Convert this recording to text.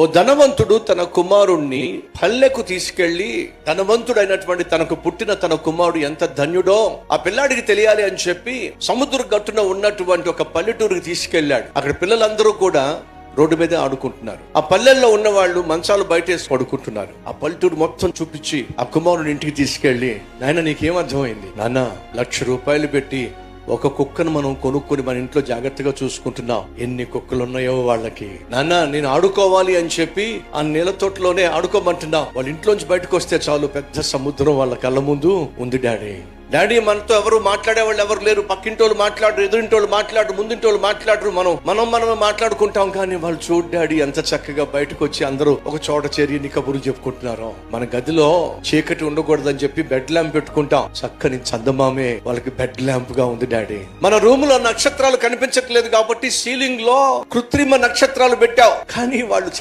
ఓ ధనవంతుడు తన కుమారుణ్ణి పల్లెకు తీసుకెళ్లి, ధనవంతుడైనటువంటి తనకు పుట్టిన తన కుమారుడు ఎంత ధన్యుడో ఆ పిల్లాడికి తెలియాలి అని చెప్పి సముద్ర గట్టున ఉన్నటువంటి ఒక పల్లెటూరుకి తీసుకెళ్లాడు. అక్కడ పిల్లలందరూ కూడా రోడ్డు మీదే ఆడుకుంటున్నారు. ఆ పల్లెల్లో ఉన్న వాళ్ళు మంచాలు బయటేసి పడుకుంటున్నారు. ఆ పల్లెటూరు మొత్తం చూపించి ఆ కుమారుని ఇంటికి తీసుకెళ్లి, నాయన నీకేం అర్థమైంది? నాన్న, 1,00,000 రూపాయలు పెట్టి ఒక కుక్కను మనం కొనుక్కొని మన ఇంట్లో జాగ్రత్తగా చూసుకుంటున్నాం. ఎన్ని కుక్కలు ఉన్నాయో వాళ్ళకి. నాన్న, నేను ఆడుకోవాలి అని చెప్పి ఆ నీళ్ళ తోటలోనే ఆడుకోమంటున్నాం. వాళ్ళ ఇంట్లోంచి బయటకు వస్తే చాలు పెద్ద సముద్రం వాళ్ళ కళ్ళ ముందు ఉంది. డాడీ మనతో ఎవరు మాట్లాడే వాళ్ళు ఎవరు లేరు. పక్కింటోళ్ళు మాట్లాడరు, ఎదురింటోళ్ళు మాట్లాడరు, ముందింటోళ్ళు మాట్లాడరు. మనమే మాట్లాడుకుంటాం. కానీ వాళ్ళు చూడు డాడీ ఎంత చక్కగా బయటకు వచ్చి అందరూ ఒక చోట చేరి ఎన్ని కబుర్లు చెప్పుకుంటున్నారు. మన గదిలో చీకటి ఉండకూడదని చెప్పి బెడ్ ల్యాంప్ పెట్టుకుంటాం. చక్కని చందమామే వాళ్ళకి బెడ్ ల్యాంప్ గా ఉంది డాడీ. మన రూమ్ లో నక్షత్రాలు కనిపించట్లేదు కాబట్టి సీలింగ్ లో కృత్రిమ నక్షత్రాలు పెట్టావు. కానీ వాళ్ళు